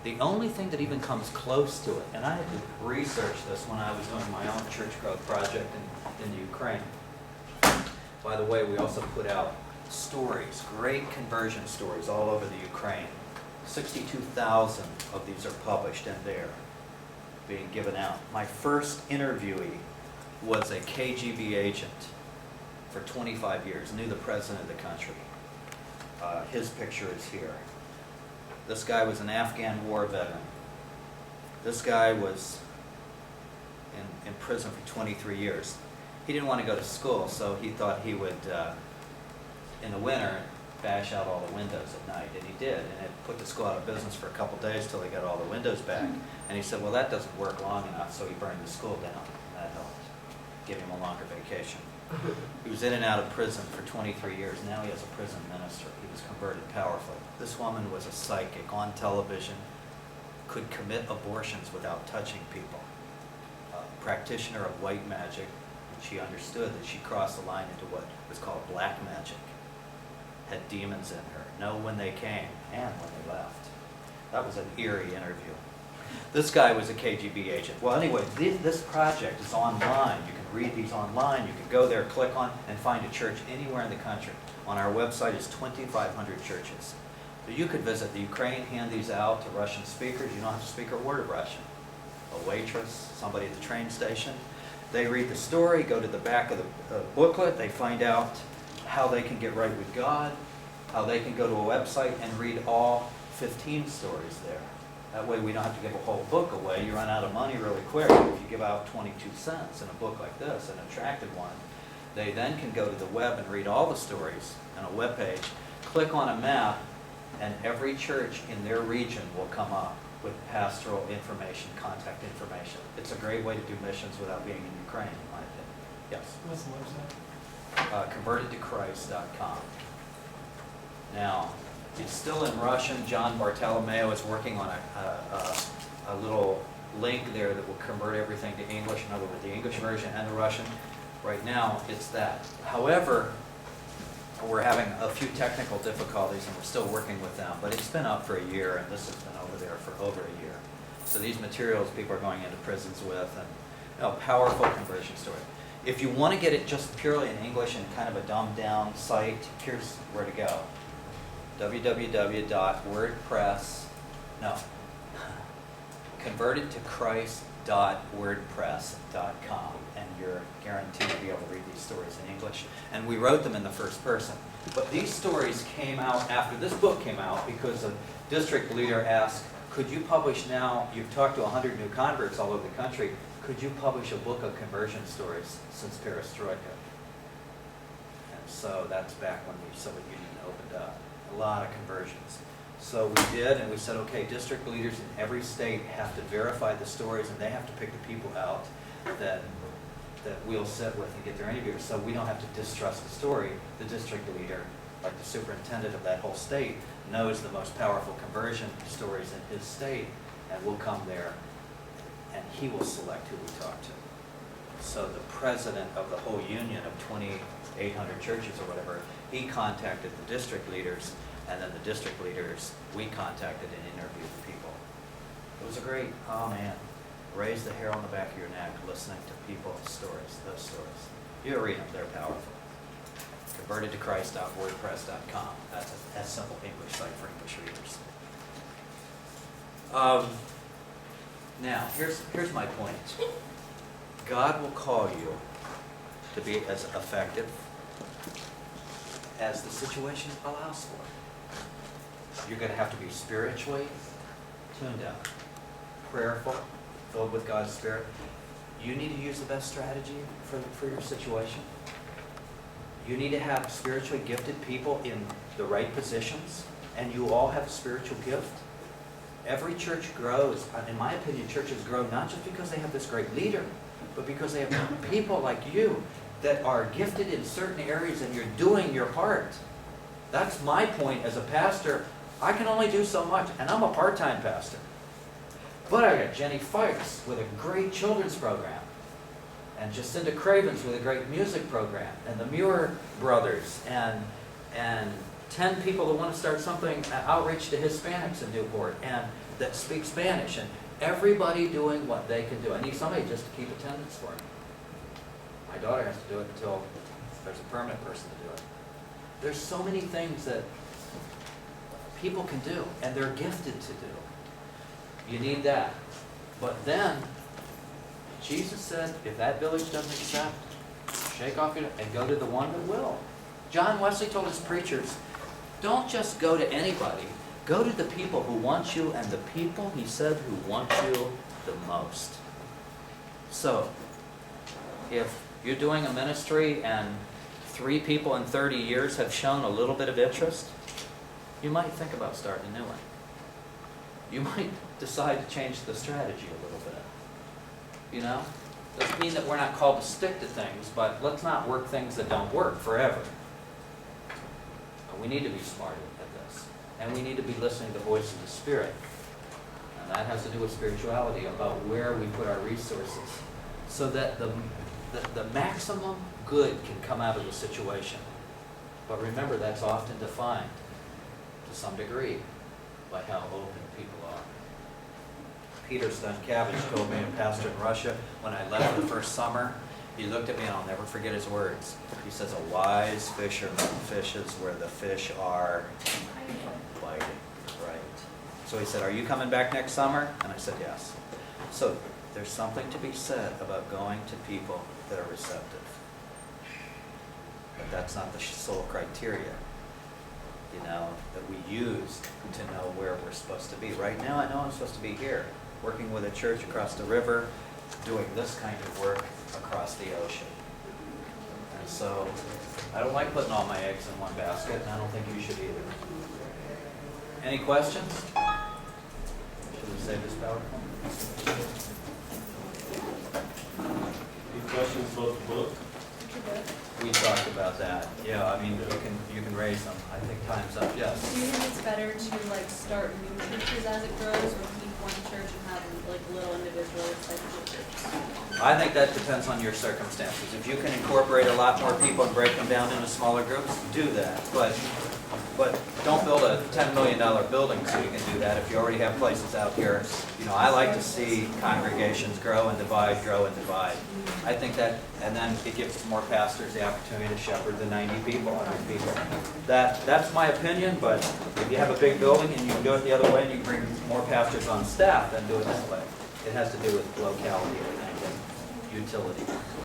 The only thing that even comes close to it, and I had to research this when I was doing my own church growth project in Ukraine. By the way, we also put out stories, great conversion stories all over the Ukraine. 62,000 of these are published and they're being given out. My first interviewee was a KGB agent for 25 years, knew the president of the country. His picture is here. This guy was an Afghan war veteran. This guy was in prison for 23 years. He didn't want to go to school, so he thought he would, in the winter, bash out all the windows at night, and he did, and it put the school out of business for a couple days till he got all the windows back. And he said, well, that doesn't work long enough, so he burned the school down. That helped give him a longer vacation. He was in and out of prison for 23 years. Now he has a prison minister. He was converted powerfully. This woman was a psychic on television, could commit abortions without touching people. A practitioner of white magic. She understood that she crossed the line into what was called black magic. Had demons in her. Know when they came and when they left. That was an eerie interview. This guy was a KGB agent. Well, anyway, this project is online. You can read these online. You can go there, click on, and find a church anywhere in the country. On our website is 2,500 churches. So you could visit the Ukraine, hand these out to Russian speakers. You don't have to speak a word of Russian. A waitress, somebody at the train station. They read the story, go to the back of the booklet. They find out how they can get right with God, how they can go to a website and read all 15 stories there. That way we don't have to give a whole book away. You run out of money really quick if you give out 22 cents in a book like this, an attractive one. They then can go to the web and read all the stories on a web page, click on a map, and every church in their region will come up with pastoral information, contact information. It's a great way to do missions without being in Ukraine, in my opinion. Yes? What's the website? Convertedtochrist.com. Now, it's still in Russian. John Bartolomeo is working on a little link there that will convert everything to English, in other words, the English version and the Russian. Right now, it's that. However, we're having a few technical difficulties and we're still working with them, but it's been up for a year and this has been over there for over a year. So these materials people are going into prisons with, and powerful conversion story. If you want to get it just purely in English and kind of a dumbed down site, here's where to go. convertedtochrist.wordpress.com, and you're guaranteed to be able to read these stories in English. And we wrote them in the first person. But these stories came out after this book came out because a district leader asked, could you publish now, you've talked to 100 new converts all over the country, could you publish a book of conversion stories since Perestroika? And so that's back when the Soviet Union opened up. A lot of conversions. So we did, and we said, okay, district leaders in every state have to verify the stories, and they have to pick the people out that we'll sit with and get their interviews. So we don't have to distrust the story. The district leader, like the superintendent of that whole state, knows the most powerful conversion stories in his state, and we'll come there, and he will select who we talk to. So the president of the whole union of 2,800 churches or whatever, he contacted the district leaders, and then the district leaders we contacted and interviewed the people. It was a great, oh man, raise the hair on the back of your neck listening to people's stories, those stories. You read them, they're powerful. Convertedtochrist.wordpress.com. That's a simple English site for English readers. Now, here's my point. God will call you to be as effective as the situation allows for. You're going to have to be spiritually tuned out, prayerful, filled with God's Spirit. You need to use the best strategy for your situation. You need to have spiritually gifted people in the right positions, and you all have a spiritual gift. Every church grows, in my opinion, churches grow not just because they have this great leader, but because they have people like you that are gifted in certain areas and you're doing your part. That's my point as a pastor. I can only do so much, and I'm a part-time pastor. But I got Jenny Fikes with a great children's program, and Jacinda Cravens with a great music program, and the Muir brothers, and 10 people that want to start something, outreach to Hispanics in Newport, and that speak Spanish, and everybody doing what they can do. I need somebody just to keep attendance for me. My daughter has to do it until there's a permanent person to do it. There's so many things that people can do, and they're gifted to do. You need that. But then, Jesus said, if that village doesn't accept, shake off your, and go to the one that will. John Wesley told his preachers, don't just go to anybody. Go to the people who want you, and the people, he said, who want you the most. So, if you're doing a ministry and 3 people in 30 years have shown a little bit of interest, you might think about starting a new one. You might decide to change the strategy a little bit. You know? Doesn't mean that we're not called to stick to things, but let's not work things that don't work forever. We need to be smarter at this. And we need to be listening to the voice of the Spirit. And that has to do with spirituality, about where we put our resources, so that the maximum good can come out of the situation. But remember, that's often defined, to some degree, by how open people are. Peter Stankevich told me, a pastor in Russia, when I left the first summer, he looked at me, and I'll never forget his words. He says, a wise fisherman fishes where the fish are biting. Right. So he said, are you coming back next summer? And I said, yes. So there's something to be said about going to people that are receptive. But that's not the sole criteria, you know, that we use to know where we're supposed to be. Right now, I know I'm supposed to be here, working with a church across the river, doing this kind of work across the ocean. And so, I don't like putting all my eggs in one basket, and I don't think you should either. Any questions? Should we save this PowerPoint? Any questions about the book? We talked about that. Yeah, I mean, you can raise them. I think time's up. Yes. Do you think it's better to like start new churches as it grows, or keep one church and have like little individual type of churches? I think that depends on your circumstances. If you can incorporate a lot more people and break them down into smaller groups, do that. But don't build a $10 million building so you can do that if you already have places out here. You know, I like to see congregations grow and divide, grow and divide. I think that, and then it gives more pastors the opportunity to shepherd the 90 people, 100 people. That's my opinion, but if you have a big building and you can do it the other way and you bring more pastors on staff, then do it this way. It has to do with locality, I think, and utility.